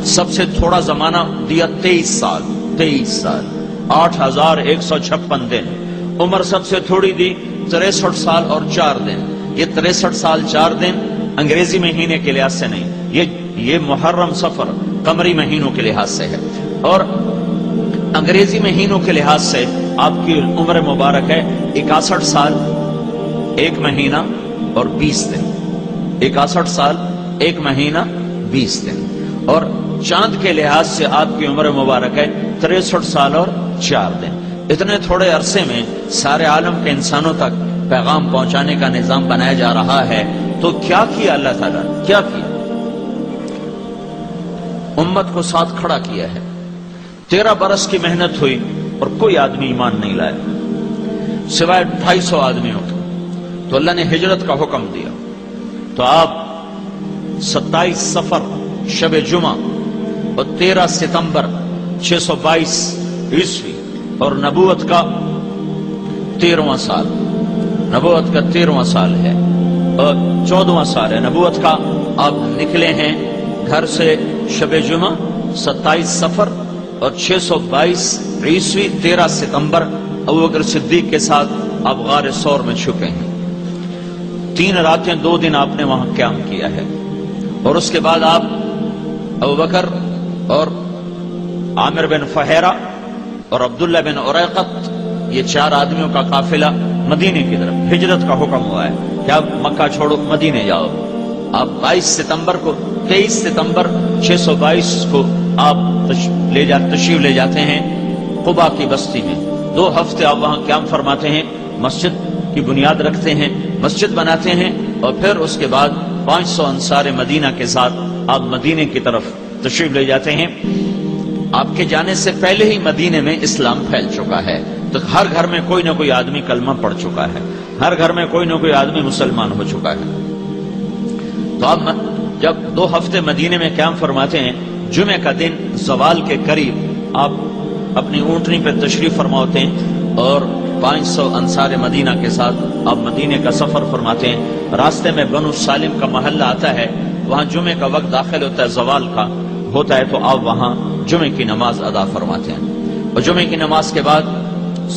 سب سے تھوڑا زمانہ دیا 23 سال 8156 دن. عمر سب سے تھوڑی دی 63 سال اور 4 دن. یہ 63 سال 4 دن انگریزی مہینے کے لحاظ سے نہیں، یہ محرم صفر قمری مہینوں کے لحاظ سے ہے. اور انگریزی مہینوں کے لحاظ سے آپ کی عمر مبارک ہے 61 سال 1 مہینہ اور 20 دن. 61 سال 1 مہینہ 20 دن. اور چاند کے لحاظ سے آپ کی عمر مبارک ہے 63 سال اور 4 دن. اتنے تھوڑے عرصے میں سارے عالم کے انسانوں تک پیغام پہنچانے کا نظام بنایا جا رہا ہے. تو کیا کیا اللہ تعالیٰ نے؟ کیا کیا؟ امت کو ساتھ کھڑا کیا ہے. 13 برس کی محنت ہوئی اور کوئی آدمی ایمان نہیں لایا سوائے 250 آدمیوں کے. تو اللہ نے ہجرت کا حکم دیا. تو آپ 27 صفر شب جمعہ اور 13 ستمبر 622 عیسوی اور نبوت کا 13واں سال، نبوت کا 13واں سال ہے اور 14واں سال ہے نبوت کا. آپ نکلے ہیں گھر سے شب جمعہ 27 صفر اور 622 عیسوی 13 ستمبر ابوبکر صدیق کے ساتھ آپ غار ثور میں چھپے ہیں. 3 راتیں 2 دن آپ نے وہاں قیام کیا ہے. اور اس کے بعد آپ ابوبکر اور عامر بن فہیرہ اور عبداللہ بن عریقط، یہ 4 آدمیوں کا قافلہ مدینے کی طرف ہجرت کا حکم ہوا ہے کہ آپ مکہ چھوڑو مدینے جاؤ. آپ 22 ستمبر کو 23 ستمبر 622 کو آپ تشریف لے جاتے ہیں قبا کی بستی میں. 2 ہفتے آپ وہاں قیام فرماتے ہیں، مسجد کی بنیاد رکھتے ہیں، مسجد بناتے ہیں. اور پھر اس کے بعد 500 انصار مدینہ کے ساتھ آپ مدینے کی طرف تشریف لے جاتے ہیں. آپ کے جانے سے پہلے ہی مدینے میں اسلام پھیل چکا ہے. تو ہر گھر میں کوئی نہ کوئی آدمی کلمہ پڑھ چکا ہے، ہر گھر میں کوئی نہ کوئی آدمی مسلمان ہو چکا ہے. تو آپ جب 2 ہفتے مدینے میں قیام فرماتے ہیں، جمعہ کا دن زوال کے قریب آپ اپنی اونٹنی پہ تشریف فرماتے ہیں اور 500 انصار مدینہ کے ساتھ آپ مدینے کا سفر فرماتے ہیں. راستے میں بنو سالم کا محلہ آتا ہے، وہاں جمعے کا وقت داخل ہوتا ہے، زوال کا ہوتا ہے. تو آپ وہاں جمعے کی نماز ادا فرماتے ہیں. اور جمعے کی نماز کے بعد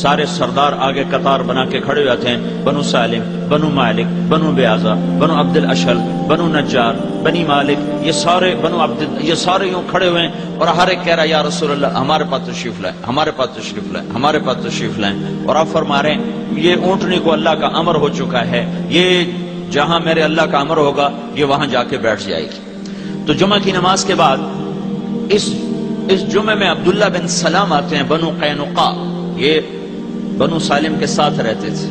سارے سردار آگے قطار بنا کے کھڑے ہوتے ہیں. بنو سالم، بنو مالک، بنو بیازا، بنو عبد الاشل، بنو نجار، بنی مالک، یہ سارے بنو عبد، یہ سارے یوں کھڑے ہوئے ہیں. اور ہر ایک کہہ رہا ہے یا رسول اللہ ہمارے پاس تشریف لائیں، ہمارے پاس تشریف لائیں، ہمارے پاس تشریف لائیں. اور آپ فرما رہے ہیں یہ اونٹنی کو اللہ کا امر ہو چکا ہے، یہ جہاں میرے اللہ کا امر ہوگا یہ وہاں جا کے بیٹھ جائے گی. تو جمعہ کی نماز کے بعد اس جمعے میں عبداللہ بن سلام آتے ہیں، بنو قینقاع، یہ بنو سالم کے ساتھ رہتے تھے.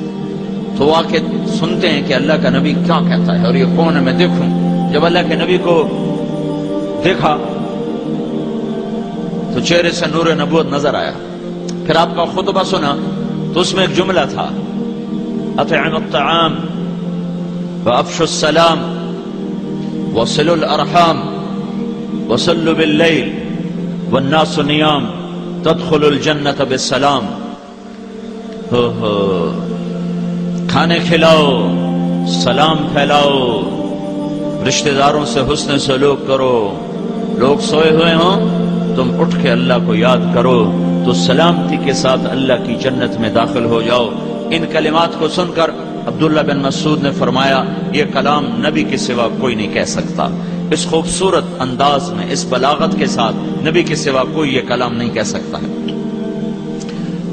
تو وہ آ کے سنتے ہیں کہ اللہ کا نبی کیا کہتا ہے اور یہ کون ہے میں دیکھوں. جب اللہ کے نبی کو دیکھا تو چہرے سے نور نبوت نظر آیا. پھر آپ کا خطبہ سنا تو اس میں ایک جملہ تھا، اطعموا الطعام وافشوا السلام وصلوا الارحام وصلوا باللیل والناس نیام تدخلوا الجنة بالسلام. کھانے کھلاؤ، سلام پھیلاؤ، رشتہ داروں سے حسن سلوک کرو، لوگ سوئے ہوئے ہوں تم اٹھ کے اللہ کو یاد کرو تو سلامتی کے ساتھ اللہ کی جنت میں داخل ہو جاؤ. ان کلمات کو سن کر عبداللہ بن مسعود نے فرمایا یہ کلام نبی کے سوا کوئی نہیں کہہ سکتا. اس خوبصورت انداز میں، اس بلاغت کے ساتھ نبی کے سوا کوئی یہ کلام نہیں کہہ سکتا ہے.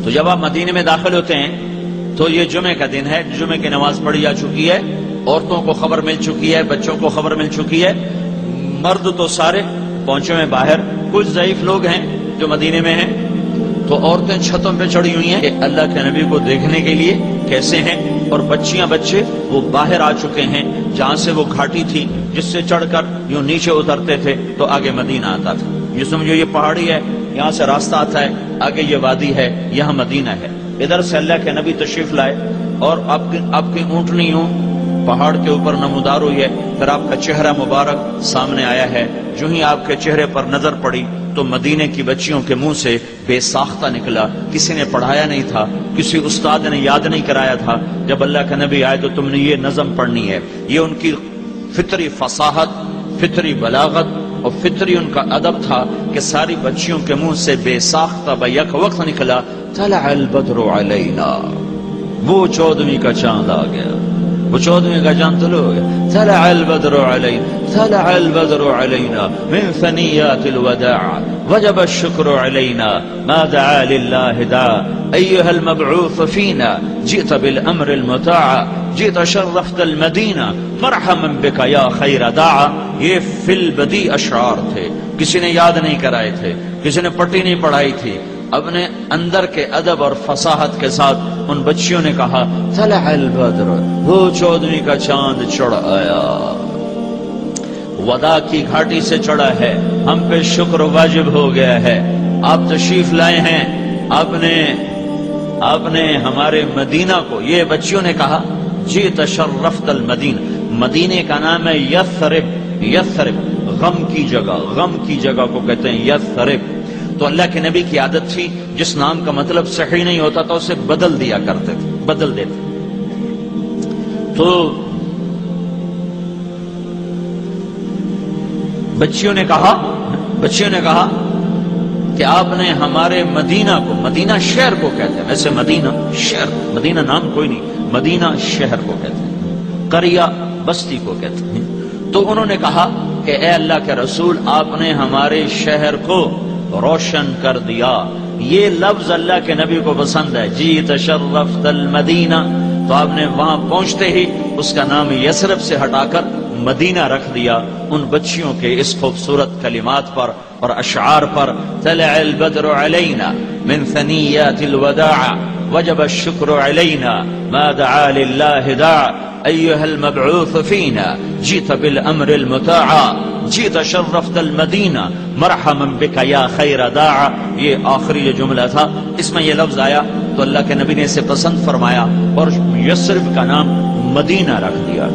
تو جب آپ مدینے میں داخل ہوتے ہیں تو یہ جمعے کا دن ہے، جمعے کی نماز پڑھی جا چکی ہے، عورتوں کو خبر مل چکی ہے، بچوں کو خبر مل چکی ہے. مرد تو سارے پہنچے ہوئے باہر، کچھ ضعیف لوگ ہیں جو مدینے میں ہیں. تو عورتیں چھتوں پہ چڑھی ہوئی ہیں کہ اللہ کے نبی کو دیکھنے کے لیے کیسے ہیں. اور بچیاں بچے وہ باہر آ چکے ہیں جہاں سے وہ گھاٹی تھی جس سے چڑھ کر یوں نیچے اترتے تھے تو آگے مدینہ آتا تھا. یہ سمجھو یہ پہاڑی ہے، یہاں سے راستہ آتا ہے، آگے یہ وادی ہے، یہاں مدینہ ہے. ادھر سے اللہ کے نبی تشریف لائے اور آپ کی اونٹنی یوں پہاڑ کے اوپر نمودار ہوئی ہے. پھر آپ کا چہرہ مبارک سامنے آیا ہے. جو ہی آپ کے چہرے پر نظر پڑی تو مدینے کی بچیوں کے منہ سے بے ساختہ نکلا. کسی نے پڑھایا نہیں تھا، کسی استاد نے یاد نہیں کرایا تھا. جب اللہ کا نبی آئے تو تم نے یہ نظم پڑھنی ہے. یہ ان کی فطری فصاحت، فطری بلاغت اور فطری ان کا ادب تھا کہ ساری بچیوں کے منہ سے بے ساختہ بیک وقت نکلا طلع البدر علینا، وہ 14ویں کا چاند آ گیا، وہ 14ویں کا چاند طلوع ہو گیا. طلع البدر علینا، طلع البدر علینا من ثنیات الوداع وجب الشکر علینا ما دعا للہ داع ایہا المبعوث فینا جئت بالامر المطاع جئت شرفت المدینہ مرحبا بک یا خیر داع. یہ فی البدی اشعار تھے، کسی نے یاد نہیں کرائے تھے، کسی نے پٹی نہیں پڑھائی تھی. اپنے اندر کے ادب اور فصاحت کے ساتھ ان بچیوں نے کہا طلع البدر، وہ 14ویں کا چاند چڑھ آیا، ودا کی گھاٹی سے چڑھا ہے، ہم پہ شکر واجب ہو گیا ہے. آپ تشریف لائے ہیں، آپ نے ہمارے مدینہ کو، یہ بچیوں نے کہا جئت شرفت المدینہ، مدینے کا نام ہے یثرب، یثرب غم کی جگہ، غم کی جگہ کو کہتے ہیں یثرب. تو اللہ کے نبی کی عادت تھی جس نام کا مطلب صحیح نہیں ہوتا تھا اسے بدل دیا کرتے تھے، بدل دیتے. تو بچیوں نے کہا کہ آپ نے ہمارے مدینہ کو، مدینہ شہر کو کہتے ہیں، ویسے مدینہ شہر، مدینہ نام کوئی نہیں، مدینہ شہر کو کہتے ہیں، قریہ بستی کو کہتے ہیں. تو انہوں نے کہا کہ اے اللہ کے رسول، آپ نے ہمارے شہر کو روشن کر دیا. یہ لفظ اللہ کے نبی کو پسند ہے، جئت شرفت المدینہ. تو آپ نے وہاں پہنچتے ہی اس کا نام یثرب سے ہٹا کر مدینہ رکھ دیا ان بچیوں کے اس خوبصورت کلمات پر اور اشعار پر. طلع البدر علینا من ثنیات الوداع وجب الشکر علینا ما دعا للہ داع ایہا المبعوث فینا جئت بالامر المطاع جئت شرفت المدینہ مرحبا بک یا خیر داع. یہ آخری جو جملہ تھا اس میں یہ لفظ آیا تو اللہ کے نبی نے اسے پسند فرمایا اور یثرب کا نام مدینہ رکھ دیا.